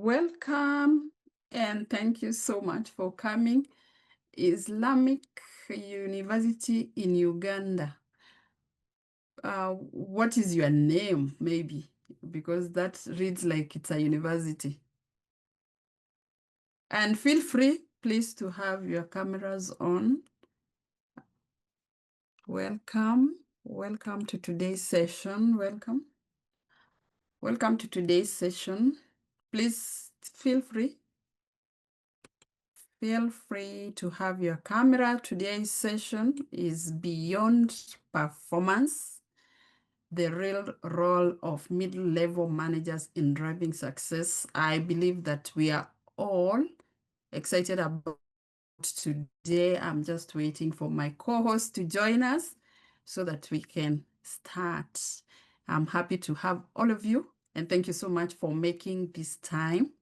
Welcome and thank you so much for coming. Islamic University in Uganda. What is your name, maybe? Because that reads like it's a university. And feel free, please, to have your cameras on. Welcome. Welcome to today's session. Welcome. Welcome to today's session. Please feel free. Feel free to have your camera. Today's session is Beyond Performance, the real role of middle-level managers in driving success. I believe that we are all excited about today. I'm just waiting for my co-host to join us so that we can start. I'm happy to have all of you, and thank you so much for making this time.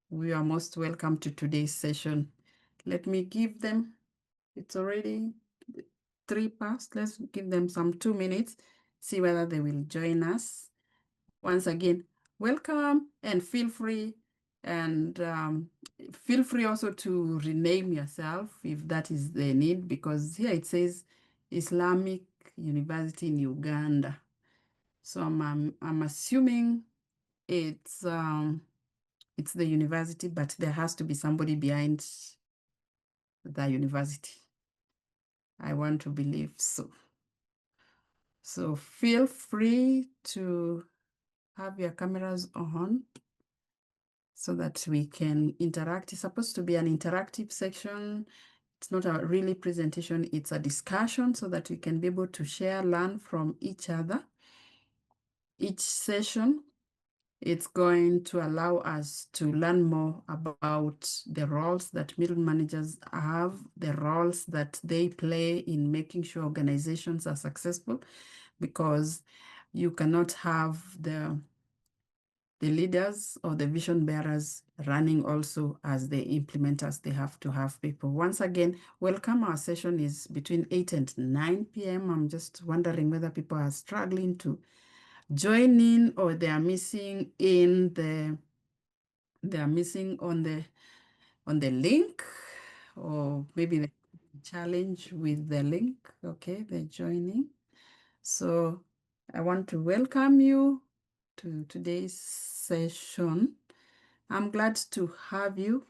We are most welcome to today's session. Let me give them, it's already 3 past. Let's give them some 2 minutes, see whether they will join us. Once again, welcome and feel free. And feel free also to rename yourself if that is the need, because here it says Islamic University in Uganda. So I'm assuming it's the university, but there has to be somebody behind the university. I want to believe so. So feel free to have your cameras on so that we can interact. It's supposed to be an interactive section. It's not a really presentation, it's a discussion so that we can be able to share, learn from each other. Each session, it's going to allow us to learn more about the roles that middle managers have, the roles that they play in making sure organizations are successful, because you cannot have the leaders or the vision bearers running also as the implementers. They have to have people. Once again, welcome. Our session is between 8 and 9 p.m. I'm just wondering whether people are struggling to join in or they are missing on the link, or maybe the challenge with the link. Okay, they're joining. So I want to welcome you to today's session. I'm glad to have you.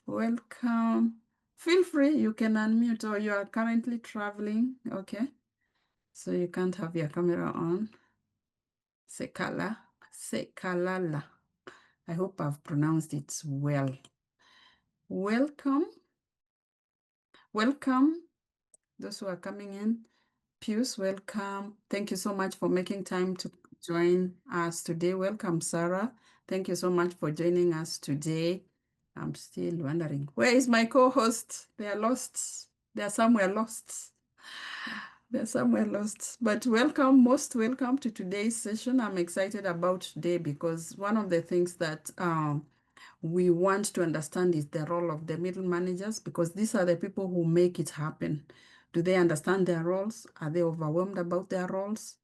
Welcome. Feel free, you can unmute, or you are currently traveling. Okay, so you can't have your camera on. Sekalala. I hope I've pronounced it well. Welcome. Welcome, those who are coming in. Pius, welcome. Thank you so much for making time to join us today. Welcome, Sarah. Thank you so much for joining us today. I'm still wondering, where is my co-host? They are lost. They are somewhere lost. They're somewhere lost. But welcome, most welcome to today's session. I'm excited about today because one of the things that we want to understand is the role of the middle managers, because these are the people who make it happen. Do they understand their roles? Are they overwhelmed about their roles?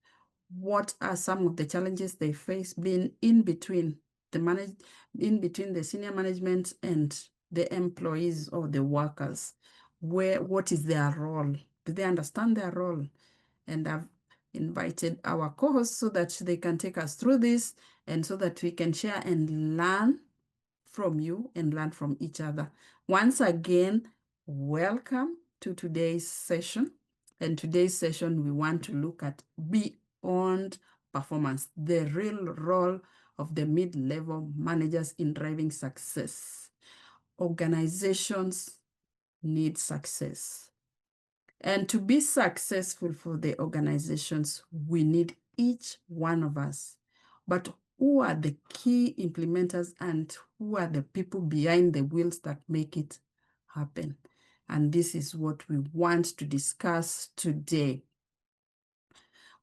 What are some of the challenges they face being in between the senior management and the employees or the workers? What is their role? Do they understand their role? And I've invited our co-hosts so that they can take us through this and so that we can share and learn from you and learn from each other. Once again, welcome to today's session. And today's session, we want to look at beyond performance, the real role of the mid-level managers in driving success. Organizations need success. And to be successful for the organizations, we need each one of us. But who are the key implementers and who are the people behind the wheels that make it happen? And this is what we want to discuss today.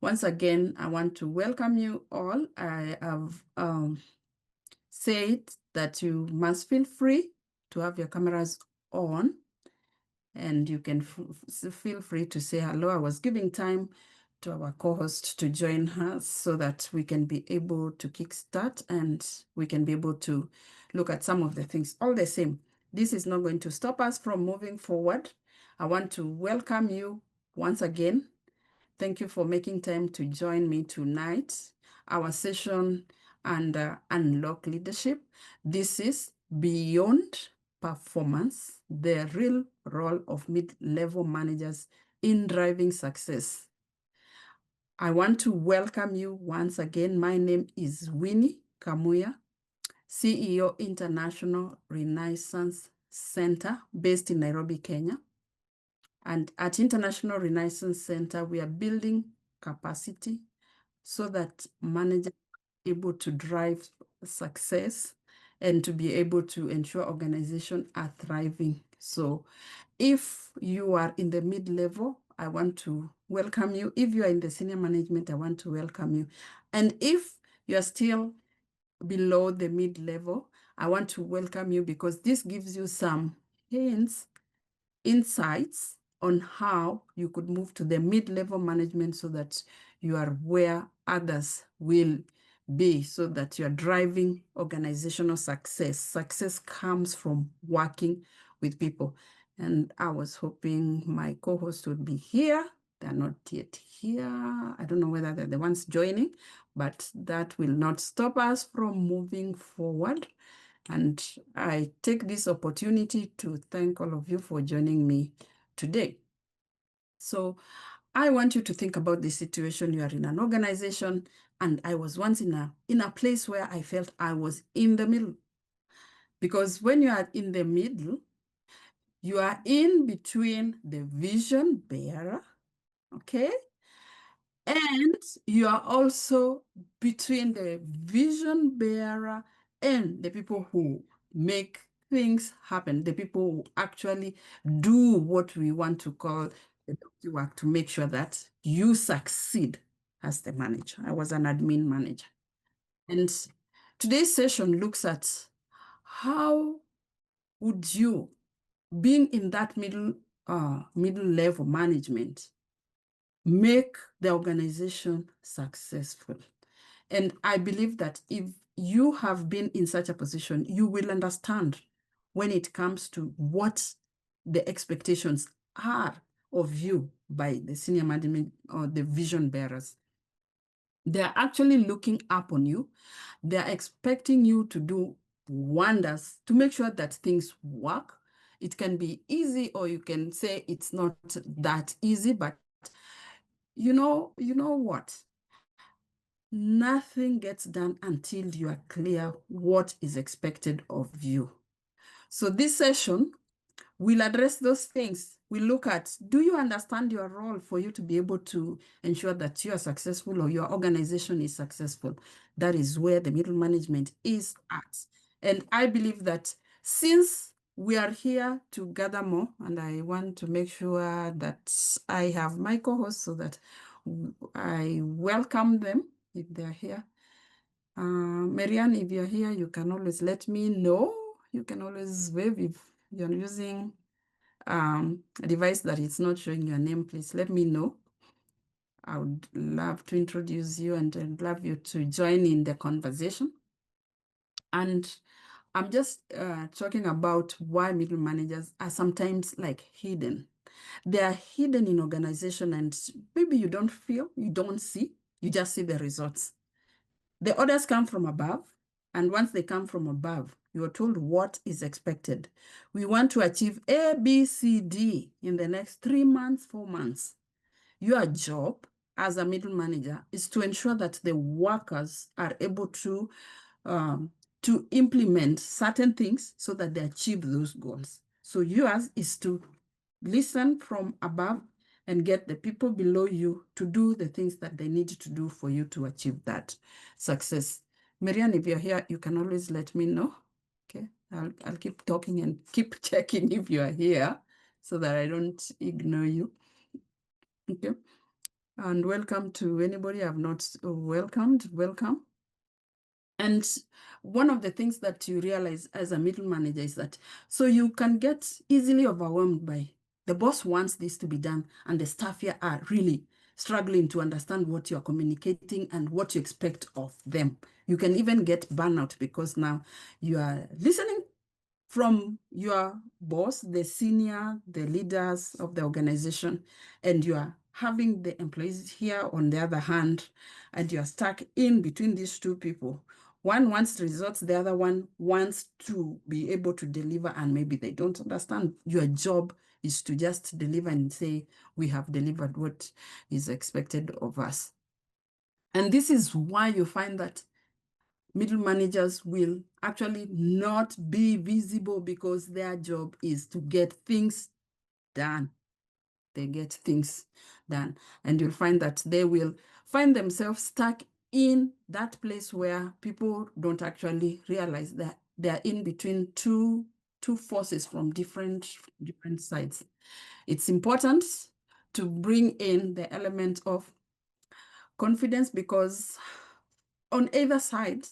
Once again, I want to welcome you all. I have said that you must feel free to have your cameras on, and you can feel free to say hello. I was giving time to our co-host to join us so that we can be able to kickstart and we can be able to look at some of the things. All the same, this is not going to stop us from moving forward. I want to welcome you once again. Thank you for making time to join me tonight. Our session under Unlock Leadership. This is Beyond Performance, the real role of mid-level managers in driving success. I want to welcome you once again. My name is Winnie Kamuya, CEO International Renaissance Center based in Nairobi, Kenya. And at International Renaissance Center, we are building capacity so that managers are able to drive success and to be able to ensure organizations are thriving. So if you are in the mid-level, I want to welcome you. If you are in the senior management, I want to welcome you. And if you are still below the mid-level, I want to welcome you because this gives you some hints, insights on how you could move to the mid-level management so that you are where others will be, so that you're driving organizational success. Success comes from working with people. And I was hoping my co-host would be here. They're not yet here. I don't know whether they're the ones joining, but that will not stop us from moving forward. And I take this opportunity to thank all of you for joining me today. So I want you to think about the situation. You are in an organization, and I was once in a place where I felt I was in the middle. Because when you are in the middle, you are in between the vision bearer, okay? And you are also between the vision bearer and the people who make things happen, the people who actually do what we want to call the dirty work to make sure that you succeed as the manager. I was an admin manager. And today's session looks at how would you, being in that middle level management, make the organization successful. And I believe that if you have been in such a position, you will understand when it comes to what the expectations are of you by the senior management or the vision bearers. They're actually looking up on you. They're expecting you to do wonders to make sure that things work. It can be easy, or you can say it's not that easy, but you know what? Nothing gets done until you are clear what is expected of you. So this session will address those things. We look at, do you understand your role for you to be able to ensure that you are successful or your organization is successful? That is where the middle management is at. And I believe that since we are here to gather more, and I want to make sure that I have my co-hosts so that I welcome them if they're here. Marianne, if you're here, you can always let me know. You can always wave if you're using a device that is not showing your name. Please let me know. I would love to introduce you, and I'd love you to join in the conversation. And I'm just talking about why middle managers are sometimes like hidden. They are hidden in organization, and maybe you don't feel, you don't see, you just see the results. The orders come from above, and once they come from above, you are told what is expected. We want to achieve A, B, C, D in the next 3 months, 4 months. Your job as a middle manager is to ensure that the workers are able to implement certain things so that they achieve those goals. So yours is to listen from above and get the people below you to do the things that they need to do for you to achieve that success. Marianne, if you're here, you can always let me know. Okay, I'll keep talking and keep checking if you are here so that I don't ignore you. Okay, and welcome to anybody I've not welcomed. Welcome. And one of the things that you realize as a middle manager is that so you can get easily overwhelmed by the boss wants this to be done and the staff here are really struggling to understand what you're communicating and what you expect of them. You can even get burnout because now you are listening from your boss, the senior, the leaders of the organization, and you are having the employees here on the other hand, and you are stuck in between these two people. One wants results, the other one wants to be able to deliver, and maybe they don't understand. Your job is to just deliver and say, we have delivered what is expected of us. And this is why you find that middle managers will actually not be visible because their job is to get things done. They get things done. And you'll find that they will find themselves stuck in that place where people don't actually realize that they're in between two forces from different sides. It's important to bring in the element of confidence because on either side,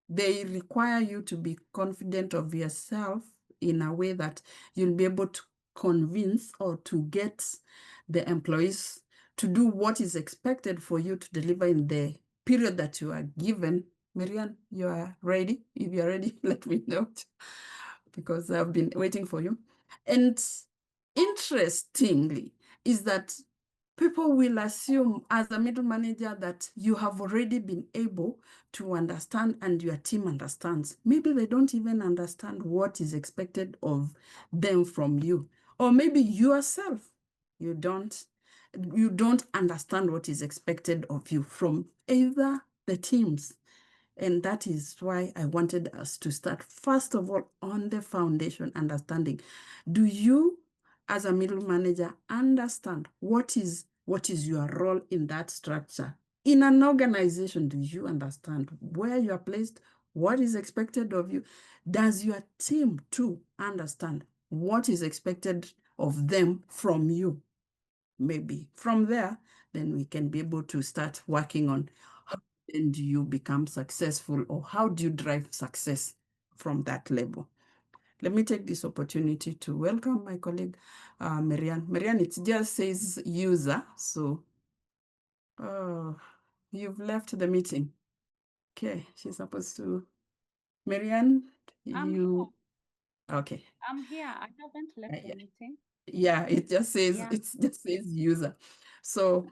they require you to be confident of yourself in a way that you'll be able to convince or to get the employees to do what is expected for you to deliver in the period that you are given. Marianne, you are ready? If you're ready, let me know because I've been waiting for you. And interestingly, is that people will assume as a middle manager that you have already been able to understand and your team understands. Maybe they don't even understand what is expected of them from you. Or maybe yourself, you don't understand what is expected of you from either the teams. And that is why I wanted us to start, first of all, on the foundation understanding. Do you, as a middle manager, understand what is your role in that structure? In an organization, do you understand where you are placed, what is expected of you? Does your team too understand what is expected of them from you? Maybe from there, then we can be able to start working on how then do you become successful or how do you drive success from that level. Let me take this opportunity to welcome my colleague, Marianne. Marianne, it just says user, so you've left the meeting. Okay, she's supposed to. Marianne, you. Okay. I'm here. I haven't left the Yeah. meeting. Yeah, it just says Yeah. user. So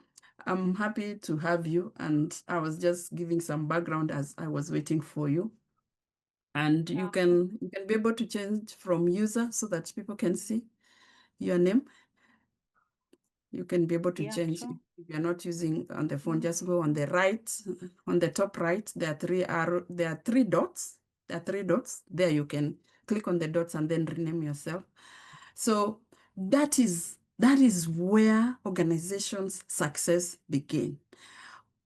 I'm happy to have you, and I was just giving some background as I was waiting for you. And you Okay. can be able to change from user so that people can see your name. You can be able to Yeah, change sure. if you're not using on the phone. Mm. Just go on the right, on the top right. There are three dots. There are three dots. There you can click on the dots and then rename yourself. So that is where organizations' success begin.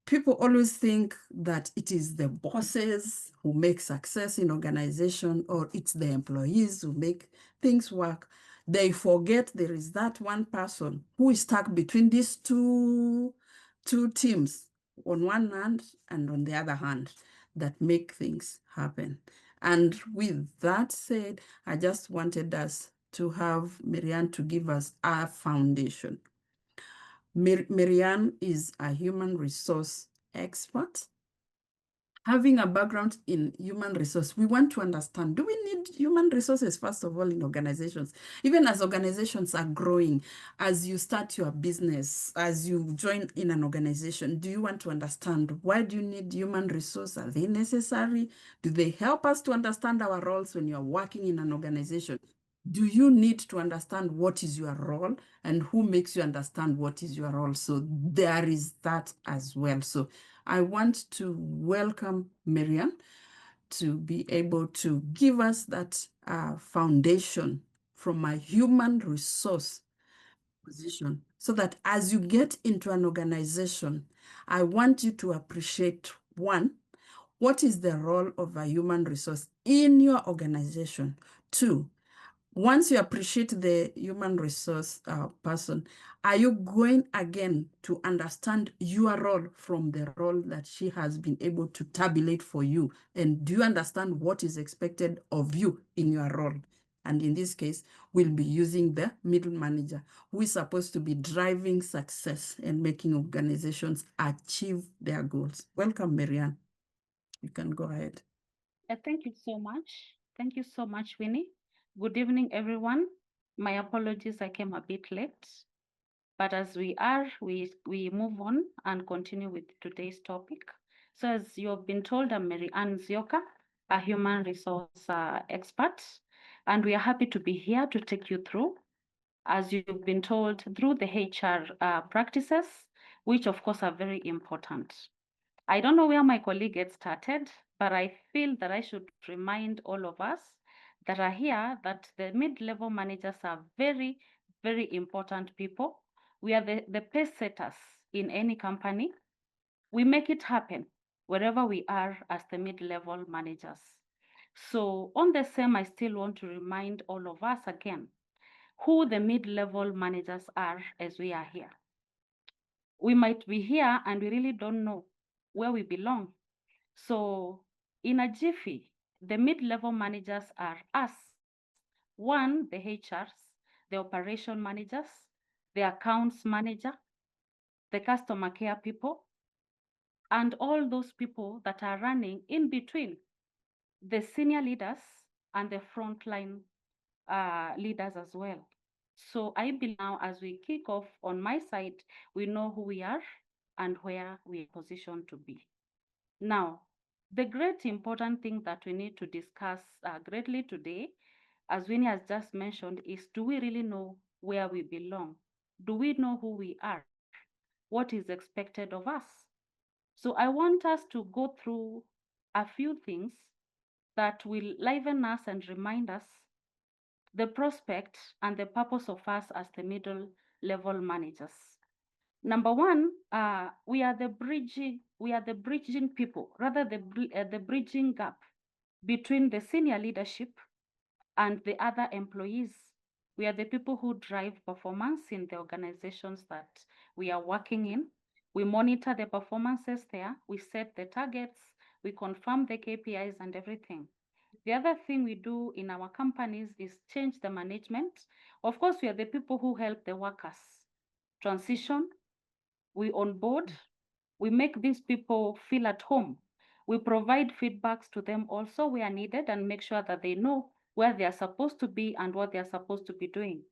People always think that it is the bosses who make success in organization or it's the employees who make things work. They forget there is that one person who is stuck between these two teams on one hand and on the other hand that make things happen. And with that said, I just wanted us to have Marianne to give us our foundation. Marianne is a human resource expert. Having a background in human resource, we want to understand, do we need human resources, first of all, in organizations? Even as organizations are growing, as you start your business, as you join in an organization, do you want to understand why do you need human resource? Are they necessary? Do they help us to understand our roles when you're working in an organization? Do you need to understand what is your role and who makes you understand what is your role? So there is that as well. So I want to welcome Marianne to be able to give us that foundation from a human resource position so that as you get into an organization, I want you to appreciate one, what is the role of a human resource in your organization? Two, once you appreciate the human resource person, are you going again to understand your role from the role that she has been able to tabulate for you? And do you understand what is expected of you in your role? And in this case, we'll be using the middle manager, who is supposed to be driving success and making organizations achieve their goals. Welcome, Marianne. You can go ahead. Thank you so much. Thank you so much, Winnie. Good evening, everyone. My apologies, I came a bit late. But as we move on and continue with today's topic. So as you've been told, I'm Mary Ann Zioka, a human resource expert, and we are happy to be here to take you through, as you've been told, through the HR practices, which of course are very important. I don't know where my colleague gets started, but I feel that I should remind all of us that are here that the mid-level managers are very, very important people. We are the pace setters in any company. We make it happen wherever we are as the mid-level managers. So on the same, I still want to remind all of us again who the mid-level managers are as we are here. We might be here and we really don't know where we belong. So in a jiffy, the mid-level managers are us. One, the HRs, the operation managers, the accounts manager, the customer care people, and all those people that are running in between the senior leaders and the frontline leaders as well. So I believe now as we kick off on my side, we know who we are and where we are positioned to be. Now, the great important thing that we need to discuss greatly today, as Winnie has just mentioned, is do we really know where we belong? Do we know who we are? What is expected of us? So I want us to go through a few things that will liven us and remind us the prospect and the purpose of us as the middle level managers. Number one, we are the bridging people, rather the bridging gap between the senior leadership and the other employees. We are the people who drive performance in the organizations that we are working in. We monitor the performances there, we set the targets, we confirm the KPIs and everything. The other thing we do in our companies is change the management. Of course, we are the people who help the workers transition. We onboard, we make these people feel at home. We provide feedbacks to them also where needed and make sure that they know where they are supposed to be and what they are supposed to be doing.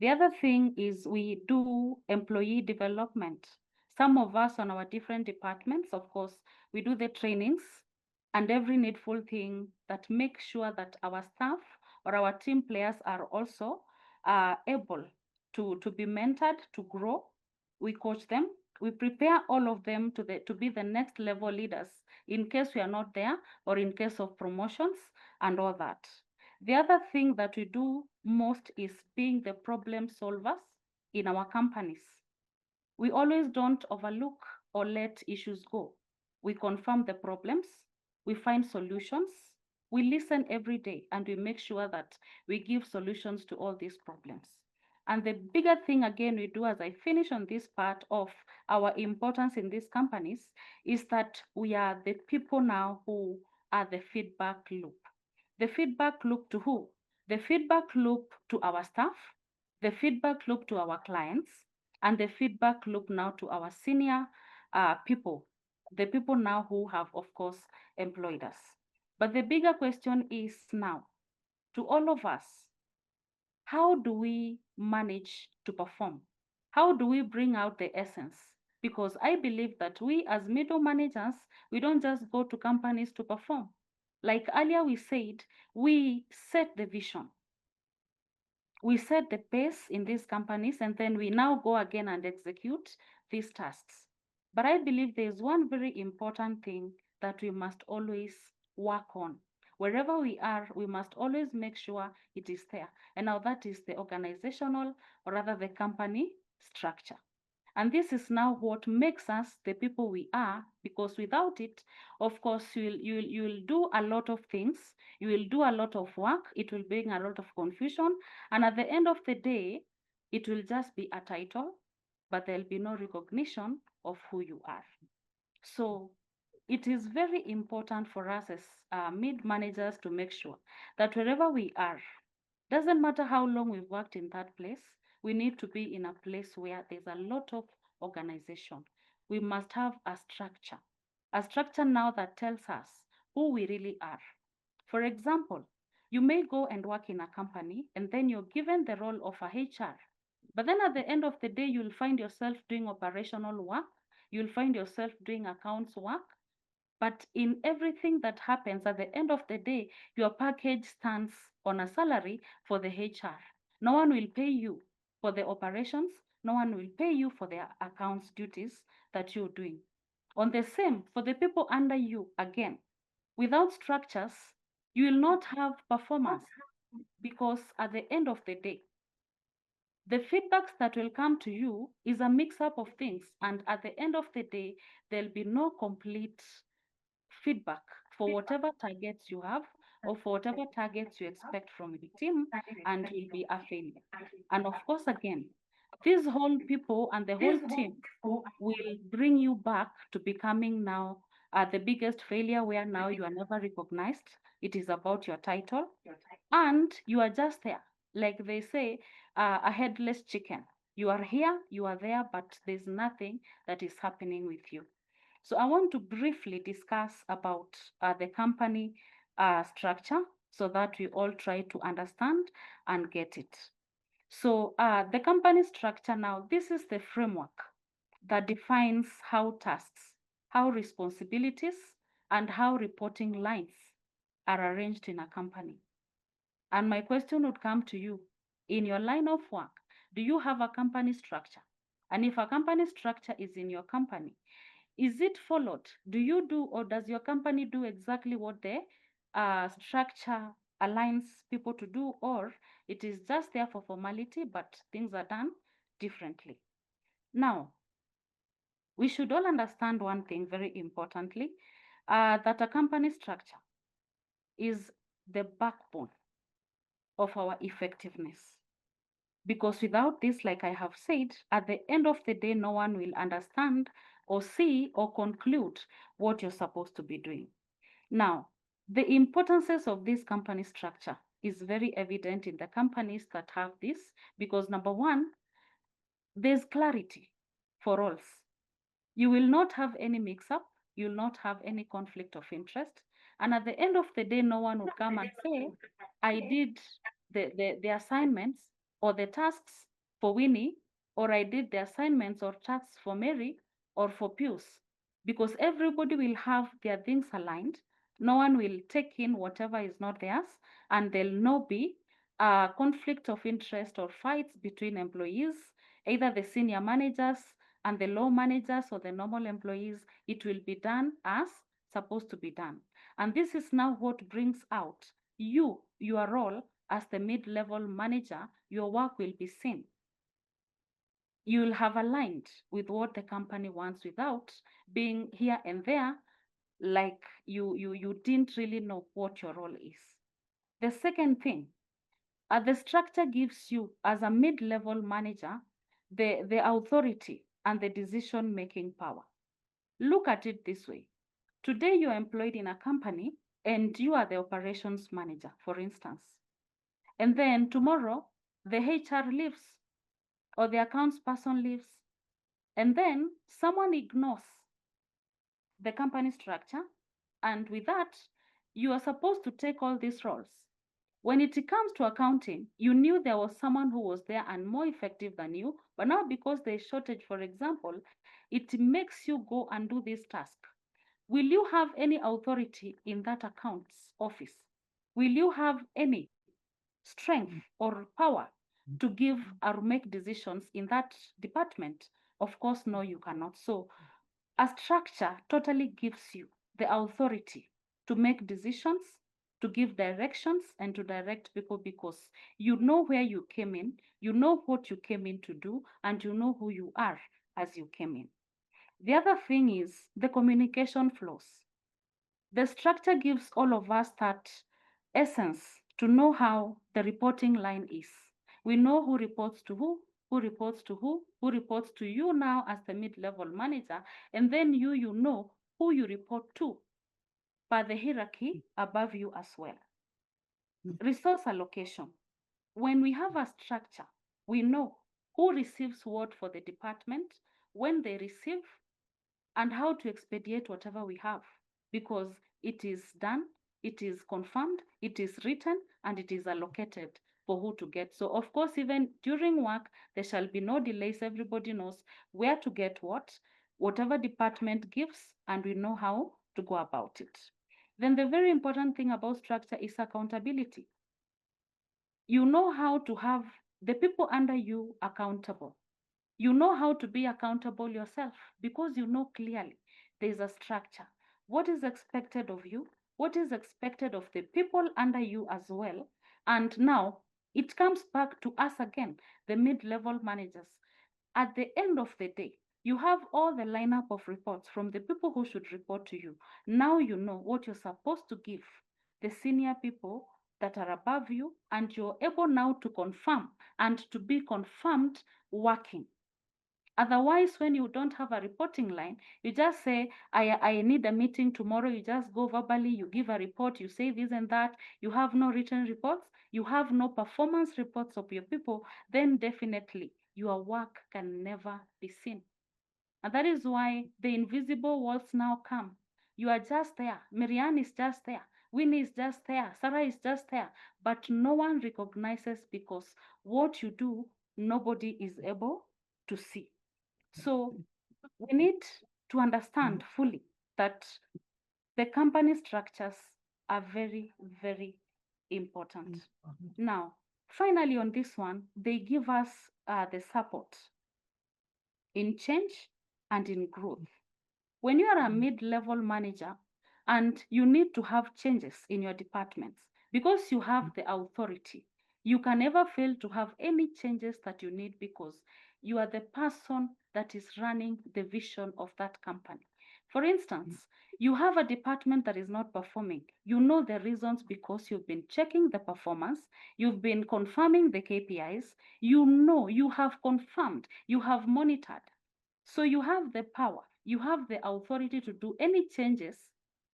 The other thing is we do employee development. Some of us on our different departments, of course, we do the trainings and every needful thing that makes sure that our staff or our team players are also able to be mentored, to grow. We coach them. We prepare all of them to be the next level leaders in case we are not there or in case of promotions and all that. The other thing that we do most is being the problem solvers in our companies. We always don't overlook or let issues go. We confirm the problems, we find solutions, we listen every day, and we make sure that we give solutions to all these problems. And the bigger thing again we do as I finish on this part of our importance in these companies is that we are the people now who are the feedback loop. The feedback loop to who? The feedback loop to our staff, the feedback loop to our clients, and the feedback loop now to our senior people, the people now who have, of course, employed us. But the bigger question is now, to all of us, how do we manage to perform? How do we bring out the essence? Because I believe that we as middle managers, we don't just go to companies to perform. Like earlier we said, we set the vision, we set the pace in these companies, and then we now go again and execute these tasks. But I believe there is one very important thing that we must always work on. Wherever we are, we must always make sure it is there. And now that is the organizational, or rather the company structure. And this is now what makes us the people we are, because without it, of course, you'll do a lot of things, you will do a lot of work, it will bring a lot of confusion, and at the end of the day, it will just be a title, but there'll be no recognition of who you are. So it is very important for us as mid managers to make sure that wherever we are, Doesn't matter how long we've worked in that place, we need to be in a place where there's a lot of organization. We must have a structure now that tells us who we really are. For example, you may go and work in a company and then you're given the role of a HR. But then at the end of the day, you'll find yourself doing operational work, you'll find yourself doing accounts work. But in everything that happens at the end of the day, your package stands on a salary for the HR. No one will pay you for the operations, no one will pay you for the accounts duties that you're doing. On the same, for the people under you, again, without structures, you will not have performance because at the end of the day, the feedbacks that will come to you is a mix up of things. And at the end of the day, there'll be no complete feedback for whatever targets you have or for whatever targets you expect from your team, and you'll be a failure. And of course, again, these whole people and the whole team will bring you back to becoming now the biggest failure where now you are never recognized. It is about your title and you are just there. Like they say, a headless chicken. You are here, you are there, but there's nothing that is happening with you. So I want to briefly discuss about the company structure so that we all try to understand and get it. So the company structure now, this is the framework that defines how tasks, how responsibilities, and how reporting lines are arranged in a company. And my question would come to you, in your line of work, do you have a company structure? And if a company structure is in your company, is it followed? Do you do, or does your company do exactly what the structure aligns people to do, or it is just there for formality, but things are done differently? Now, we should all understand one thing very importantly, that a company structure is the backbone of our effectiveness. Because without this, like I have said, at the end of the day, no one will understand or see or conclude what you're supposed to be doing. Now, the importances of this company structure is very evident in the companies that have this because number one, there's clarity for roles. You will not have any mix up, you'll not have any conflict of interest. And at the end of the day, no one would come and say, I did the assignments or the tasks for Winnie, or I did the assignments or tasks for Mary or for Pius, because everybody will have their things aligned. No one will take in whatever is not theirs, and there'll not be a conflict of interest or fights between employees, either the senior managers and the low managers or the normal employees. It will be done as supposed to be done. And this is now what brings out your role as the mid-level manager. Your work will be seen. You will have aligned with what the company wants without being here and there like you didn't really know what your role is. The second thing, the structure gives you as a mid-level manager the authority and the decision-making power. Look at it this way. Today you're employed in a company and you are the operations manager, for instance. And then tomorrow the HR leaves or the accounts person leaves. And then someone ignores the company structure. And with that, you are supposed to take all these roles. When it comes to accounting, you knew there was someone who was there and more effective than you, but now because there's shortage, for example, it makes you go and do this task. Will you have any authority in that accounts office? Will you have any strength or power to give or make decisions in that department? Of course, no, you cannot. So a structure totally gives you the authority to make decisions, to give directions, and to direct people because you know where you came in, you know what you came in to do, and you know who you are as you came in. The other thing is the communication flows. The structure gives all of us that essence to know how the reporting line is. We know who reports to who reports to who reports to you now as the mid-level manager, and then you know who you report to by the hierarchy above you as well. Resource allocation. When we have a structure, we know who receives what for the department, when they receive, and how to expedite whatever we have, because it is done, it is confirmed, it is written, and it is allocated for who to get. So of course, even during work, there shall be no delays. Everybody knows where to get what, whatever department gives, and we know how to go about it. Then the very important thing about structure is accountability. You know how to have the people under you accountable. You know how to be accountable yourself because you know clearly there is a structure. What is expected of you? What is expected of the people under you as well? And now it comes back to us again, the mid level managers. At the end of the day, you have all the lineup of reports from the people who should report to you. Now you know what you're supposed to give the senior people that are above you, and you're able now to confirm and to be confirmed working. Otherwise, when you don't have a reporting line, you just say, I need a meeting tomorrow. You just go verbally, you give a report, you say this and that. You have no written reports, you have no performance reports of your people, then definitely your work can never be seen. And that is why the invisible walls now come. You are just there. Marianne is just there. Winnie is just there. Sarah is just there. But no one recognizes because what you do, nobody is able to see. So we need to understand fully that the company structures are very, very important. Now, finally, on this one, they give us the support in change and in growth. When you are a mid-level manager and you need to have changes in your departments because you have the authority, you can never fail to have any changes that you need because you are the person that is running the vision of that company. For instance, you have a department that is not performing. You know the reasons because you've been checking the performance, you've been confirming the KPIs, you know, you have confirmed, you have monitored. So you have the power, you have the authority to do any changes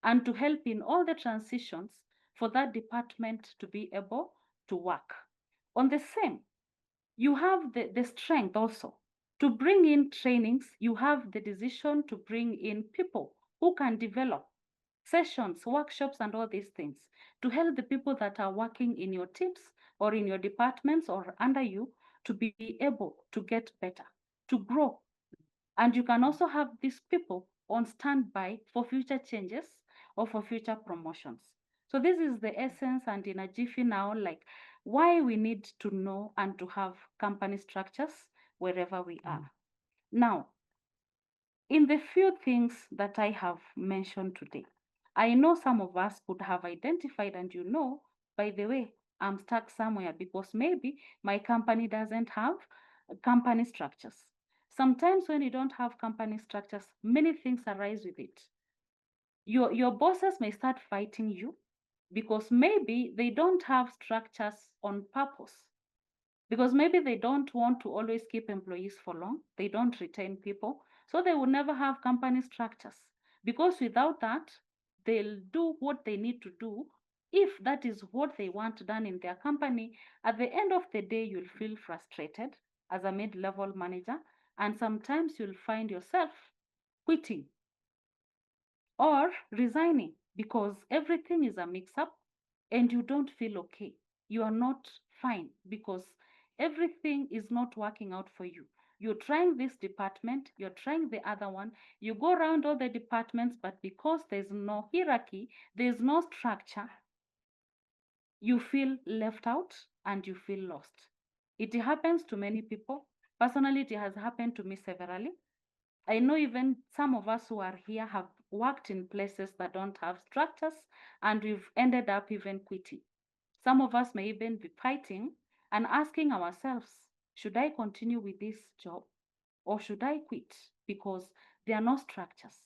and to help in all the transitions for that department to be able to work. On the same, you have the strength also to bring in trainings. You have the decision to bring in people who can develop sessions, workshops, and all these things to help the people that are working in your teams or in your departments or under you to be able to get better, to grow. And you can also have these people on standby for future changes or for future promotions. So this is the essence and in a jiffy now, like why we need to know and to have company structures wherever we are. Now, in the few things that I have mentioned today, I know some of us could have identified, and you know, by the way, I'm stuck somewhere because maybe my company doesn't have company structures. Sometimes when you don't have company structures, many things arise with it. Your bosses may start fighting you because maybe they don't have structures on purpose, because maybe they don't want to always keep employees for long, they don't retain people, so they will never have company structures, because without that they'll do what they need to do. If that is what they want done in their company, at the end of the day you'll feel frustrated as a mid-level manager, and sometimes you'll find yourself quitting or resigning because everything is a mix up and you don't feel okay. You are not fine because everything is not working out for you. You're trying this department, you're trying the other one, you go around all the departments, but because there's no hierarchy, there's no structure, you feel left out and you feel lost. It happens to many people. Personally, it has happened to me severally. I know even some of us who are here have worked in places that don't have structures, and we've ended up even quitting. Some of us may even be fighting and asking ourselves, should I continue with this job or should I quit? Because there are no structures.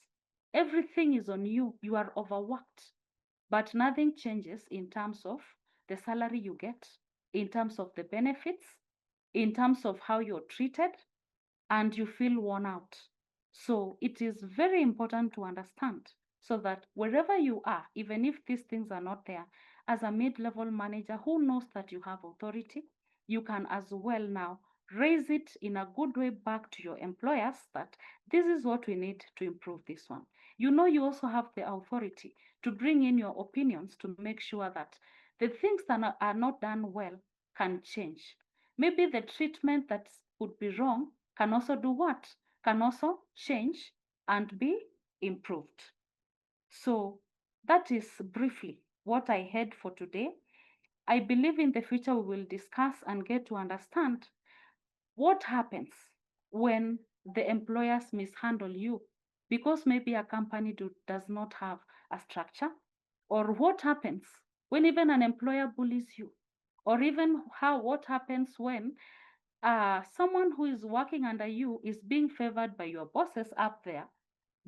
Everything is on you. You are overworked, but nothing changes in terms of the salary you get, in terms of the benefits, in terms of how you're treated, and you feel worn out. So it is very important to understand so that wherever you are, even if these things are not there, as a mid level manager who knows that you have authority, you can as well now raise it in a good way back to your employers that this is what we need to improve this one. You know, you also have the authority to bring in your opinions to make sure that the things that are not done well can change. Maybe the treatment that would be wrong can also do what? Can also change and be improved. So that is briefly what I had for today. I believe in the future we will discuss and get to understand what happens when the employers mishandle you because maybe a company does not have a structure, or what happens when even an employer bullies you, or even what happens when someone who is working under you is being favored by your bosses up there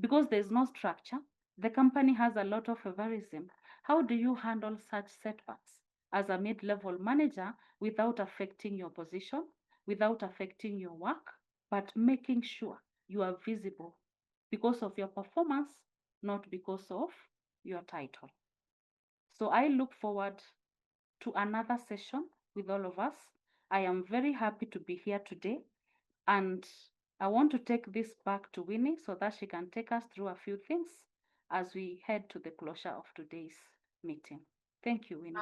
because there's no structure. The company has a lot of favorism. How do you handle such setbacks as a mid-level manager without affecting your position, without affecting your work, but making sure you are visible because of your performance, not because of your title? So I look forward to another session with all of us. I am very happy to be here today, and I want to take this back to Winnie so that she can take us through a few things as we head to the closure of today's meeting. Thank you, Winnie.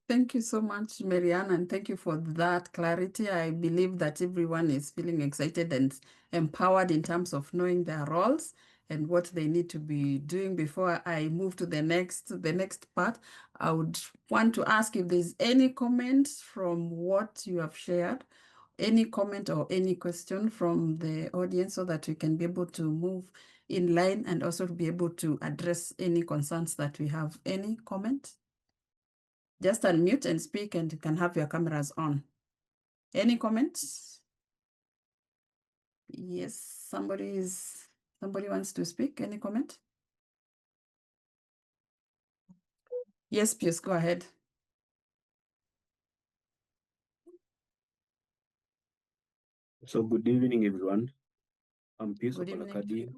Thank you so much, Marianne, and thank you for that clarity. I believe that everyone is feeling excited and empowered in terms of knowing their roles and what they need to be doing. Before I move to the next part, I would want to ask if there's any comments from what you have shared, any comment or any question from the audience so that we can be able to move in line and also to be able to address any concerns that we have. Any comment? Just unmute and speak, and you can have your cameras on. Any comments? Yes, somebody wants to speak. Any comment? Yes, please go ahead. So good evening, everyone. I'm Pius Good evening. Opalakadi,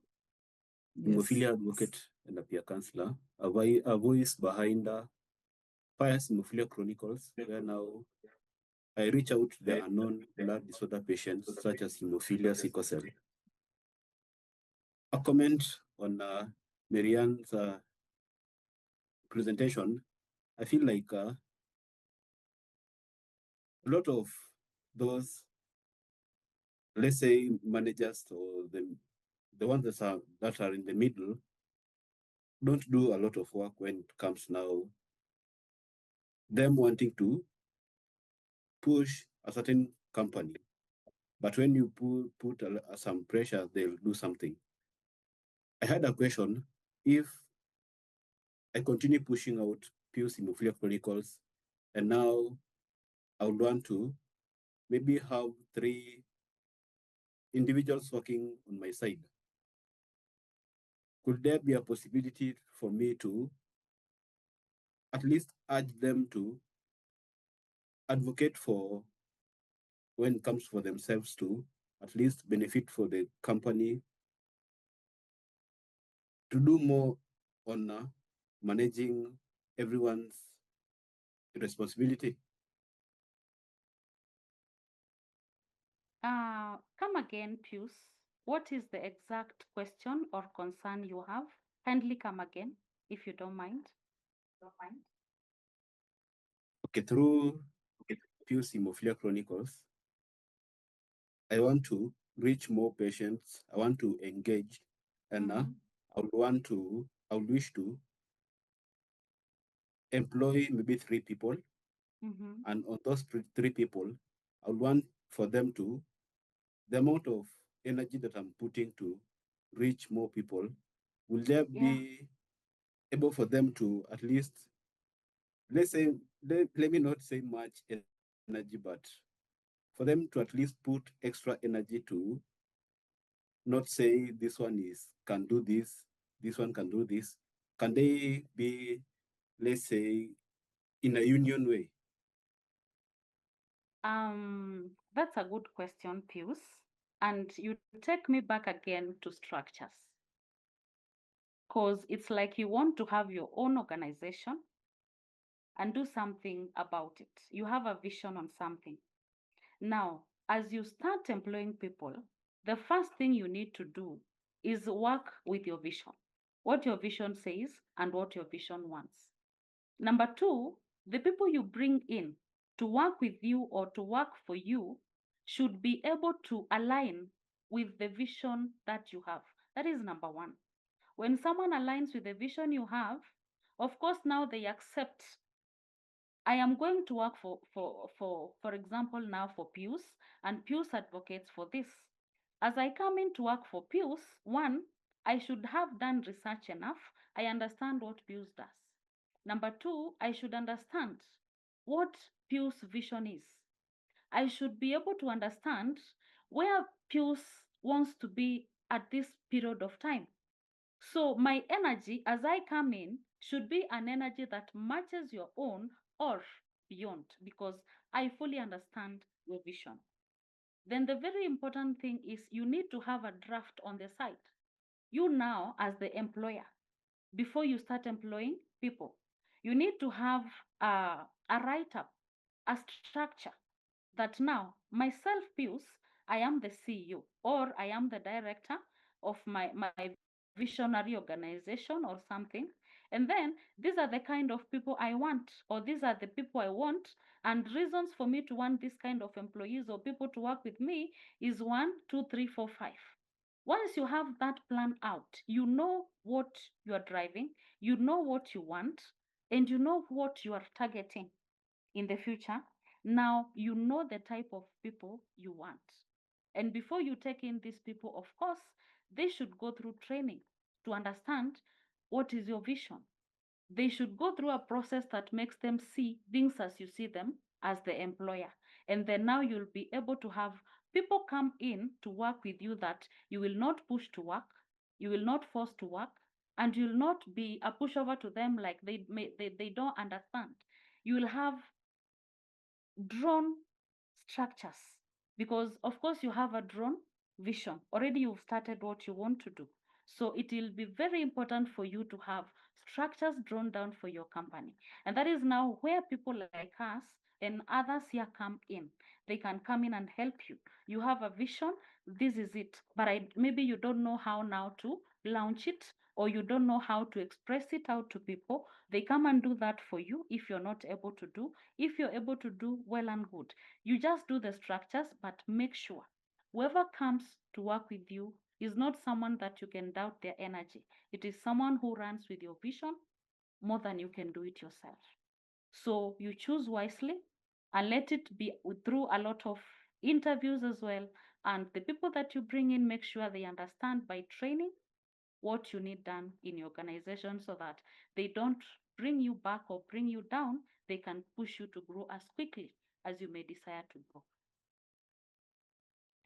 Yes. hemophilia advocate and a peer counselor, a voice behind Pius Hemophilia Chronicles, where now I reach out to the unknown blood disorder patients such as hemophilia sickle cell. A comment on Marianne's presentation. I feel like a lot of those, let's say, managers or the ones that are in the middle don't do a lot of work when it comes now them wanting to push a certain company. But when you put some pressure, they'll do something. I had a question. If I continue pushing out Pius Hemophilia Chronicles, and now I would want to maybe have 3 individuals working on my side, could there be a possibility for me to at least urge them to advocate for, when it comes for themselves, to at least benefit for the company, to do more on managing everyone's responsibility? Come again, Pius. What is the exact question or concern you have? Kindly come again, if you don't mind. Okay, through Pius Hemophilia Chronicles, I want to reach more patients. I want to engage, and I would wish to employ maybe 3 people, and on those 3 people, I would want for them to, the amount of energy that I'm putting to reach more people, will there be able for them to at least, let's say, let me not say much energy, but for them to at least put extra energy to not say this one can do this one can do this. Can they be, let's say, in a union way? That's a good question, Pius. And you take me back again to structures. Because it's like you want to have your own organization and do something about it. You have a vision on something. Now, as you start employing people, the first thing you need to do is work with your vision, what your vision says and what your vision wants. Number two, the people you bring in to work with you or to work for you should be able to align with the vision that you have. That is number one. When someone aligns with the vision you have, of course, now they accept. I am going to work for example, now for Pius, and Pius advocates for this. As I come in to work for Pius, one, I should have done research enough. I understand what Pius does. Number two, I should understand what Pius' vision is. I should be able to understand where Pius wants to be at this period of time. So my energy as I come in should be an energy that matches your own or beyond, because I fully understand your vision. Then the very important thing is you need to have a draft on the side. You now, as the employer, before you start employing people, you need to have a write-up, a structure that now myself, Pius, I am the CEO or I am the director of my visionary organization or something. And then these are the kind of people I want, or these are the people I want. And reasons for me to want this kind of employees or people to work with me is one, two, three, four, five. Once you have that plan out, you know what you are driving, you know what you want, and you know what you are targeting in the future. Now you know the type of people you want. And before you take in these people, of course, they should go through training to understand what is your vision. They should go through a process that makes them see things as you see them as the employer. And then now you'll be able to have people come in to work with you that you will not push to work, you will not force to work, and you'll not be a pushover to them like they don't understand. You will have drawn structures, because of course you have a drawn vision already. You've started what you want to do, so it will be very important for you to have structures drawn down for your company. And that is now where people like us and others here come in. They can come in and help you. You have a vision, this is it, but maybe you don't know how now to launch it, or you don't know how to express it out to people. They come and do that for you. If you're not able to do, if you're able to do, well and good. You just do the structures, but make sure whoever comes to work with you is not someone that you can doubt their energy. It is someone who runs with your vision more than you can do it yourself. So you choose wisely and let it be through a lot of interviews as well. And the people that you bring in, make sure they understand by training what you need done in your organization, so that they don't bring you back or bring you down. They can push you to grow as quickly as you may desire to grow.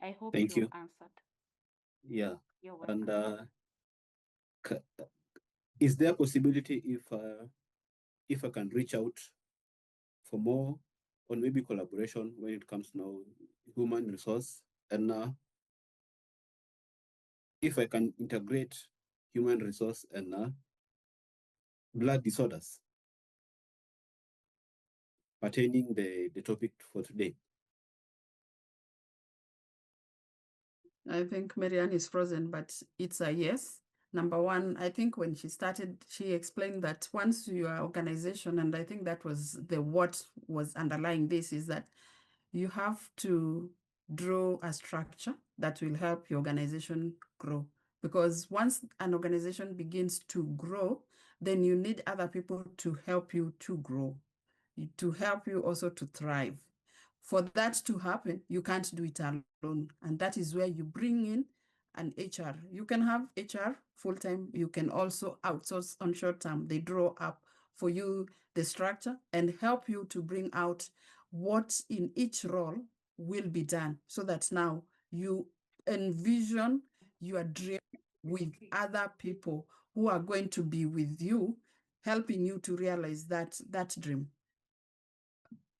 I hope Thank you've you. answered. Yeah. You're And welcome. c- is there a possibility if I can reach out for more on maybe collaboration when it comes to now human resource, and if I can integrate human resource and blood disorders pertaining the topic for today? I think Marianne is frozen, but it's a yes. Number one, I think when she started, she explained that once your organization, and I think that was what was underlying this, is that you have to draw a structure that will help your organization grow. Because once an organization begins to grow, then you need other people to help you to grow, to help you also to thrive. For that to happen, you can't do it alone. And that is where you bring in an HR. You can have HR full time. You can also outsource on short term. They draw up for you the structure and help you to bring out what in each role will be done, so that now you envision your dream with other people who are going to be with you, helping you to realize that dream.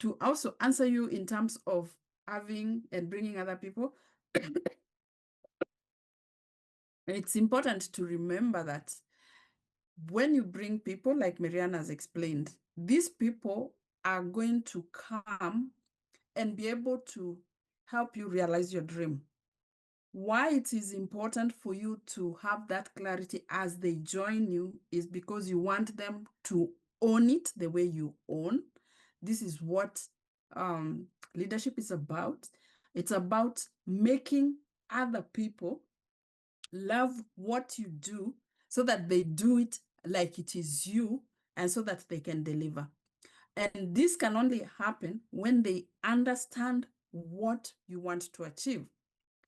To also answer you in terms of having and bringing other people, it's important to remember that when you bring people, like Marianne has explained, these people are going to come and be able to help you realize your dream. Why it is important for you to have that clarity as they join you is because you want them to own it the way you own. This is what leadership is about. It's about making other people love what you do so that they do it like it is you and so that they can deliver. And this can only happen when they understand what you want to achieve,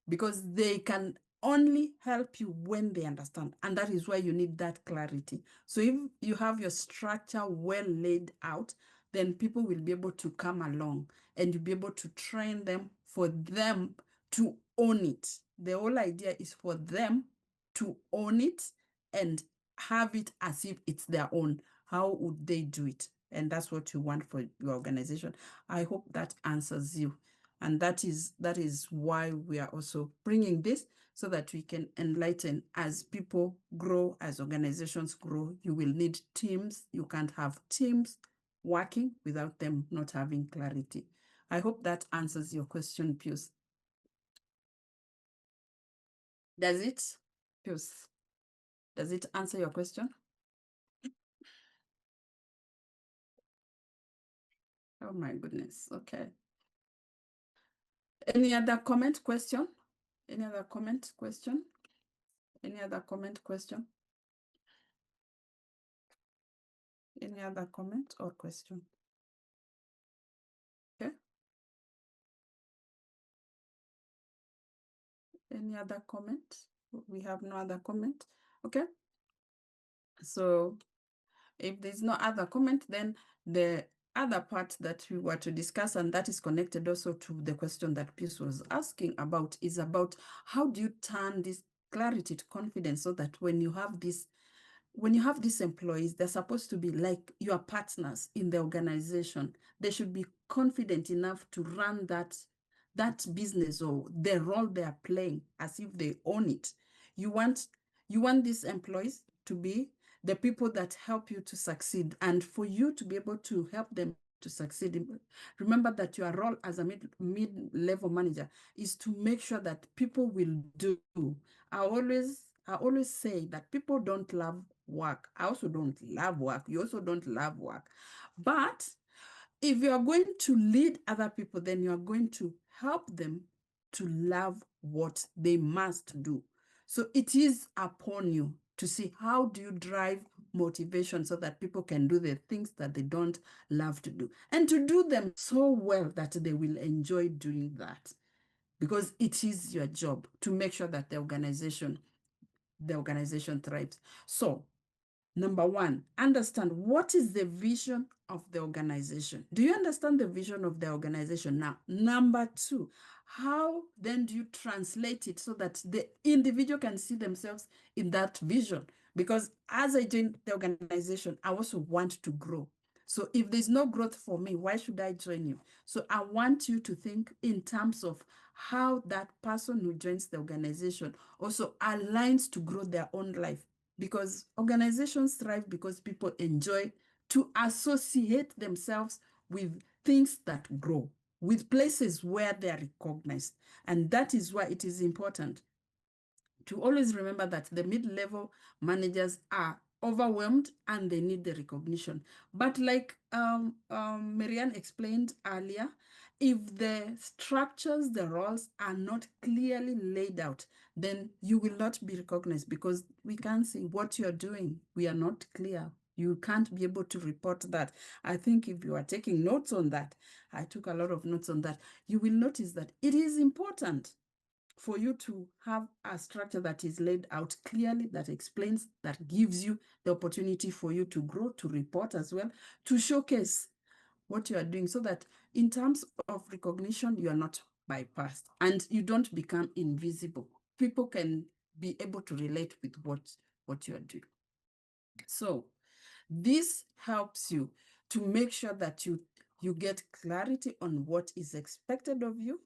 because they can only help you when they understand. And that is why you need that clarity. So if you have your structure well laid out, then people will be able to come along and you'll be able to train them for them to own it. The whole idea is for them to own it and have it as if it's their own. How would they do it? And that's what you want for your organization. I hope that answers you. And that is why we are also bringing this, so that we can enlighten. As people grow, as organizations grow, you will need teams. You can't have teams working without them not having clarity. I hope that answers your question, Pius. Does it, Pius? Does it answer your question? Oh my goodness. Okay. Any other comment, question? Any other comment, question? Any other comment, question? Any other comment or question? Okay. Any other comment? We have no other comment. Okay. So if there's no other comment, then the other part that we were to discuss, and that is connected also to the question that Pius was asking about, is about how do you turn this clarity to confidence, so that when you have these employees, they're supposed to be like your partners in the organization. They should be confident enough to run that business or the role they are playing as if they own it. You want these employees to be the people that help you to succeed, and for you to be able to help them to succeed. Remember that your role as a mid-level manager is to make sure that people will do. I always say that people don't love work. I also don't love work. You also don't love work. But if you are going to lead other people, then you are going to help them to love what they must do. So it is upon you to see how do you drive motivation so that people can do the things that they don't love to do, and to do them so well that they will enjoy doing that, because it is your job to make sure that the organization thrives. So number one, understand what is the vision of the organization. Do you understand the vision of the organization now? Number two, how then do you translate it so that the individual can see themselves in that vision? Because as I join the organization, I also want to grow. So if there's no growth for me, why should I join you? So I want you to think in terms of how that person who joins the organization also aligns to grow their own life, because organizations thrive because people enjoy to associate themselves with things that grow, with places where they are recognized. And that is why it is important to always remember that the mid-level managers are overwhelmed and they need the recognition. But like Marianne explained earlier, if the structures, the roles are not clearly laid out, then you will not be recognized, because we can't see what you're doing. We are not clear. You can't be able to report that. I think if you are taking notes on that, I took a lot of notes on that, you will notice that it is important for you to have a structure that is laid out clearly, that explains, that gives you the opportunity for you to grow, to report as well, to showcase what you are doing, so that in terms of recognition, you are not bypassed and you don't become invisible. People can be able to relate with what you are doing. So this helps you to make sure that you get clarity on what is expected of you,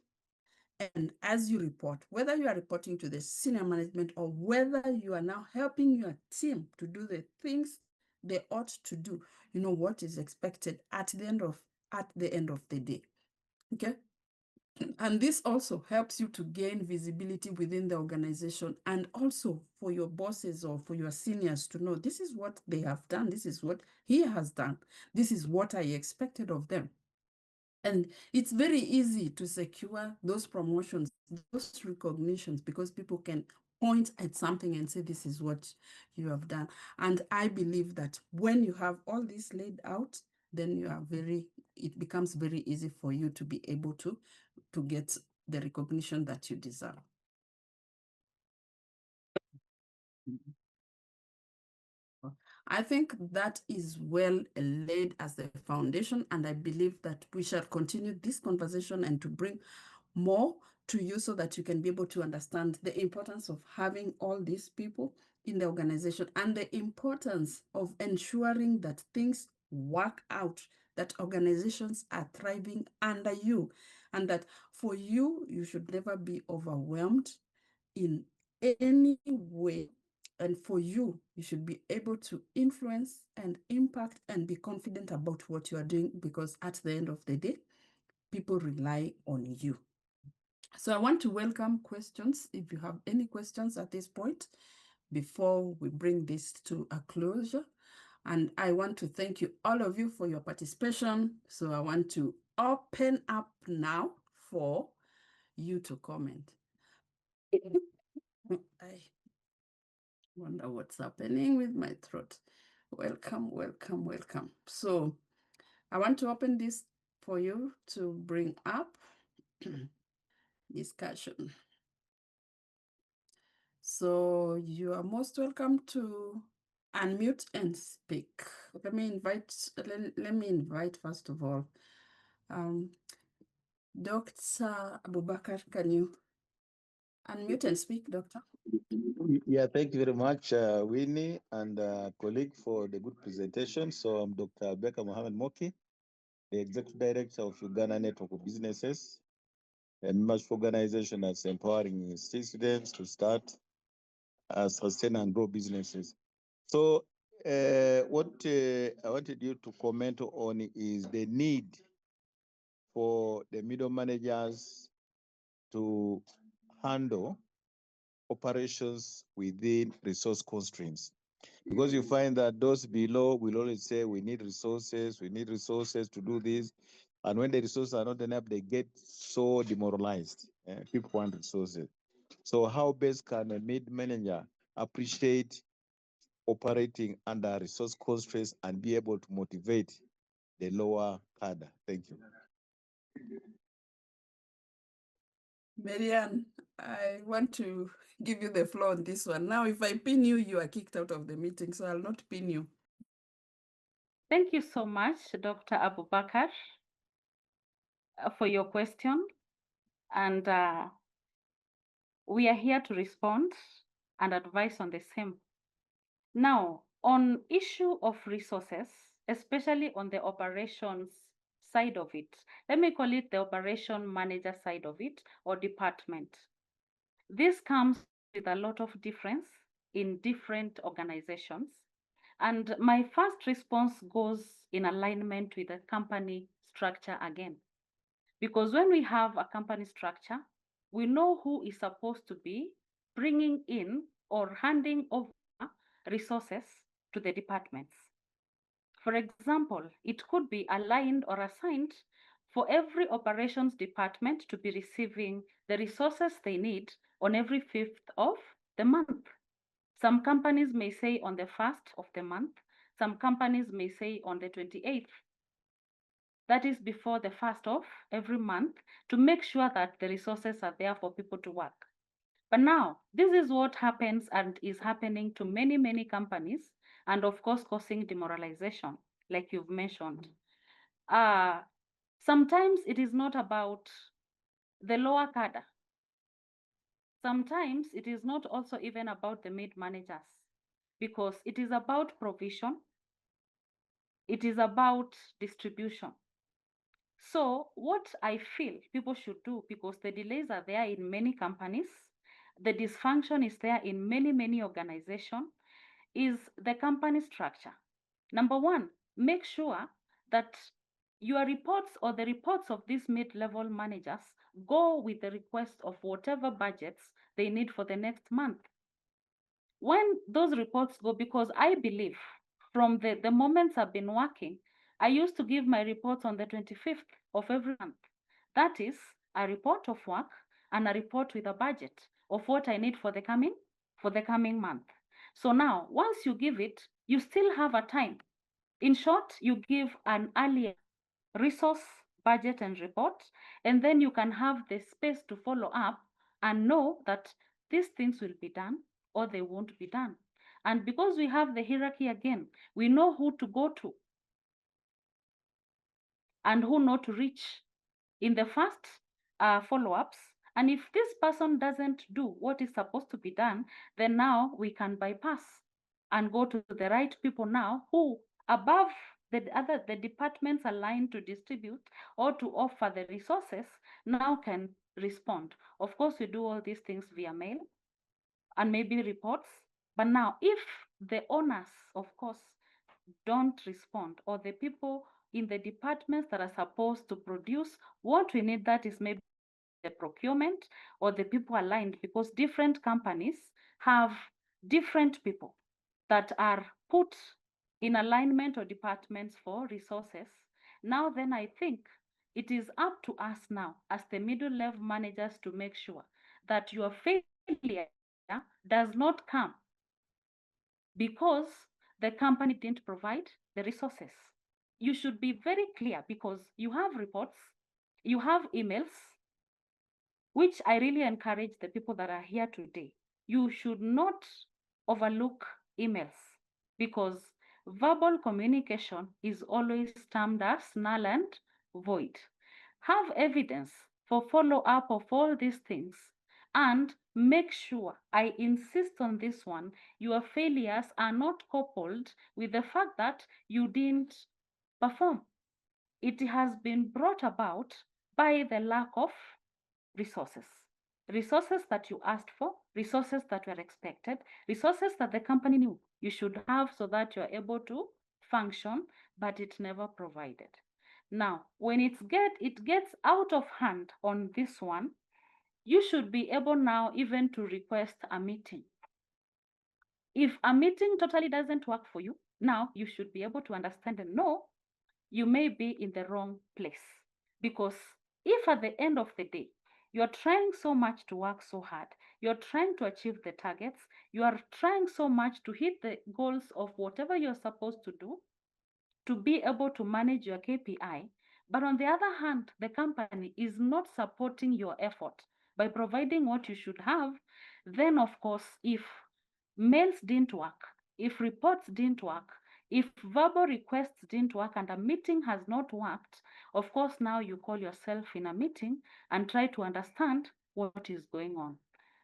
And as you report, whether you are reporting to the senior management or whether you are now helping your team to do the things they ought to do, you know what is expected at the end of the day. Okay. And this also helps you to gain visibility within the organization, and also for your bosses or for your seniors to know this is what they have done, this is what he has done, this is what I expected of them. And it's very easy to secure those promotions, those recognitions, because people can point at something and say, this is what you have done. And I believe that when you have all this laid out, then it becomes very easy for you to be able to get the recognition that you deserve. I think that is well laid as the foundation, and I believe that we shall continue this conversation and to bring more to you so that you can be able to understand the importance of having all these people in the organization and the importance of ensuring that things work out, that organizations are thriving under you, and that for you, you should never be overwhelmed in any way. And for you, you should be able to influence and impact and be confident about what you are doing, because at the end of the day, people rely on you. So I want to welcome questions. If you have any questions at this point, before we bring this to a closure. And I want to thank you, all of you, for your participation. So I want to open up now for you to comment. I wonder what's happening with my throat. Welcome, welcome, welcome. So I want to open this for you to bring up discussion. So you are most welcome to unmute and speak. Let me invite first of all, Dr. Abubakar, can you unmute and speak, Doctor? Yeah, thank you very much, Winnie and colleague, for the good presentation. So I'm Dr. Becca Mohammed Moki, the Executive Director of Uganda Network of Businesses, a membership organization that's empowering students to start, sustain, and grow businesses. So what I wanted you to comment on is the need for the middle managers to handle operations within resource constraints. Because you find that those below will always say, we need resources to do this. And when the resources are not enough, they get so demoralized. People want resources. So how best can a mid-manager appreciate operating under resource constraints and be able to motivate the lower cadre? Thank you. Marianne, I want to give you the floor on this one. Now, if I pin you, you are kicked out of the meeting, so I'll not pin you. Thank you so much, Dr. Abubakar, for your question. And we are here to respond and advise on the same. Now, on issue of resources, especially on the operations side of it, let me call it the operation manager side of it, or department. This comes with a lot of difference in different organizations. And my first response goes in alignment with the company structure again. Because when we have a company structure, we know who is supposed to be bringing in or handing over resources to the departments. For example, it could be aligned or assigned for every operations department to be receiving the resources they need on every 5th of the month. Some companies may say on the 1st of the month. Some companies may say on the 28th. That is before the 1st of every month, to make sure that the resources are there for people to work. But now, this is what happens and is happening to many, many companies, and of course, causing demoralization, like you've mentioned. Sometimes it is not about the lower cadre. Sometimes it is not also even about the mid managers, because it is about provision, it is about distribution. So what I feel people should do, because the delays are there in many companies, the dysfunction is there in many organizations, is the company structure. Number one, make sure that your reports or the reports of these mid-level managers go with the request of whatever budgets they need for the next month. When those reports go, because I believe from the moments I've been working, I used to give my reports on the 25th of every month. That is a report of work and a report with a budget of what I need for the coming month. So now, once you give it, you still have a time. In short, you give an earlier resource, budget, and report, and then you can have the space to follow up and know that these things will be done or they won't be done. And because we have the hierarchy again, we know who to go to and who not to reach in the first follow-ups. And if this person doesn't do what is supposed to be done, then now we can bypass and go to the right people now who above the departments aligned to distribute or to offer the resources now can respond. Of course, we do all these things via mail and maybe reports. But now if the owners, of course, don't respond, or the people in the departments that are supposed to produce what we need, that is maybe the procurement or the people aligned, because different companies have different people that are put in alignment or departments for resources. Now then, I think it is up to us now as the middle level managers to make sure that your failure does not come because the company didn't provide the resources. You should be very clear, because you have reports, you have emails, which I really encourage the people that are here today. You should not overlook emails, because verbal communication is always termed as null and void. Have evidence for follow up of all these things, and make sure, I insist on this one, your failures are not coupled with the fact that you didn't perform. It has been brought about by the lack of resources. Resources that you asked for, resources that were expected, resources that the company knew you should have so that you're able to function, but it never provided. Now, when it gets out of hand on this one, you should be able now even to request a meeting. If a meeting totally doesn't work for you, now you should be able to understand and know you may be in the wrong place. Because if at the end of the day, you're trying so much to work so hard, you're trying to achieve the targets, you are trying so much to hit the goals of whatever you're supposed to do, to be able to manage your KPI. But on the other hand, the company is not supporting your effort by providing what you should have. Then, of course, if mails didn't work, if reports didn't work, if verbal requests didn't work and a meeting has not worked, of course, now you call yourself in a meeting and try to understand what is going on.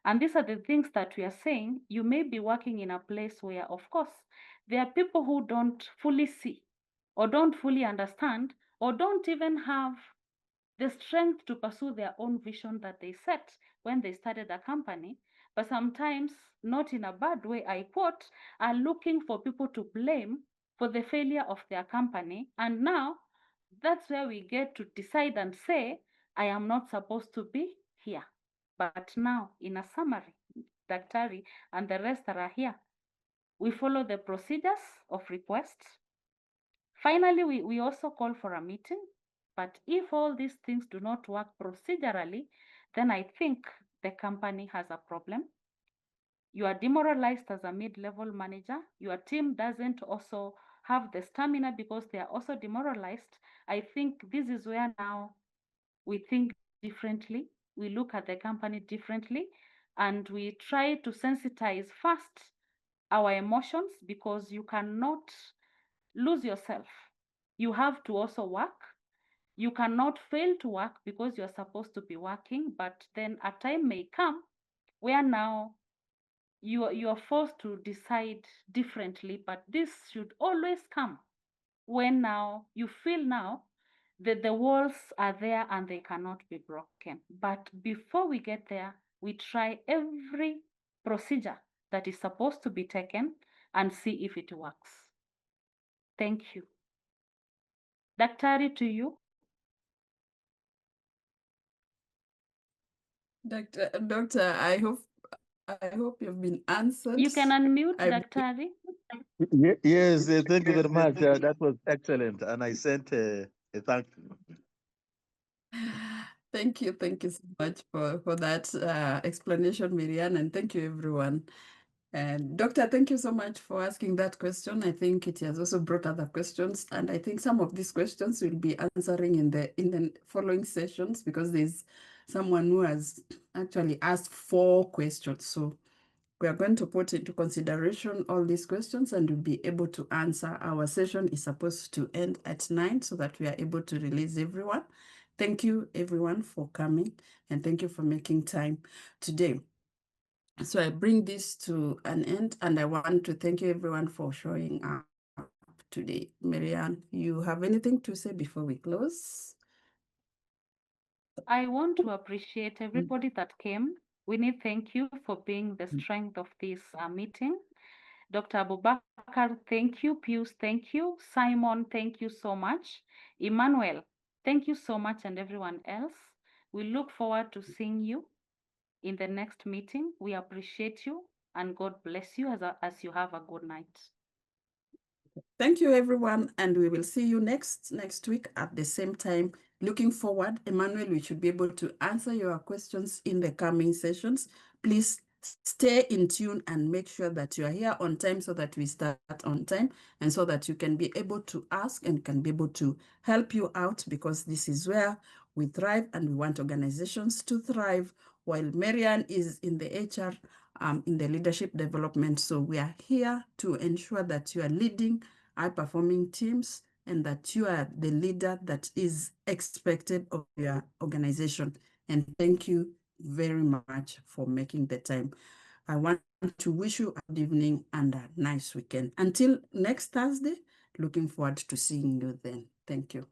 And these are the things that we are saying. You may be working in a place where, of course, there are people who don't fully see or don't fully understand or don't even have the strength to pursue their own vision that they set when they started a company. But sometimes, not in a bad way, I quote, are looking for people to blame for the failure of their company. And now that's where we get to decide and say, I am not supposed to be here. But now, in a summary, Daktari and the rest that are here, we follow the procedures of requests. Finally, we also call for a meeting. But if all these things do not work procedurally, then I think the company has a problem. You are demoralized as a mid-level manager. Your team doesn't also have the stamina because they are also demoralized. I think this is where now we think differently. We look at the company differently, and we try to sensitize first our emotions, because you cannot lose yourself. You have to also work. You cannot fail to work because you're supposed to be working, but then a time may come where now you are forced to decide differently. But this should always come when now you feel now The walls are there and they cannot be broken. But before we get there, we try every procedure that is supposed to be taken and see if it works. Thank you. Daktari, to you. Doctor, I hope you've been answered. You can unmute, Daktari. Yes, thank you very much. That was excellent. And I sent a thank you. Thank you so much for that explanation, Miriam, and thank you, everyone. And Doctor, thank you so much for asking that question. I think it has also brought other questions, and I think some of these questions will be answering in the following sessions, because there's someone who has actually asked 4 questions. So we are going to put into consideration all these questions and we'll be able to answer. Our session is supposed to end at 9 so that we are able to release everyone. Thank you, everyone, for coming, and thank you for making time today. So I bring this to an end, and I want to thank you, everyone, for showing up today. Marianne, you have anything to say before we close? I want to appreciate everybody that came. Winnie, thank you for being the strength of this meeting. Dr. Abubakar, thank you. Pius, thank you. Simon, thank you so much. Emmanuel, thank you so much, and everyone else. We look forward to seeing you in the next meeting. We appreciate you, and God bless you as you have a good night. Thank you, everyone, and we will see you next week at the same time. Looking forward, Emmanuel, we should be able to answer your questions in the coming sessions. Please stay in tune and make sure that you are here on time so that we start on time, and so that you can be able to ask and can be able to help you out, because this is where we thrive and we want organizations to thrive, while Marianne is in the HR, in the leadership development. So we are here to ensure that you are leading high-performing teams and that you are the leader that is expected of your organization. And thank you very much for making the time. I want to wish you a good evening and a nice weekend. Until next Thursday, looking forward to seeing you then. Thank you.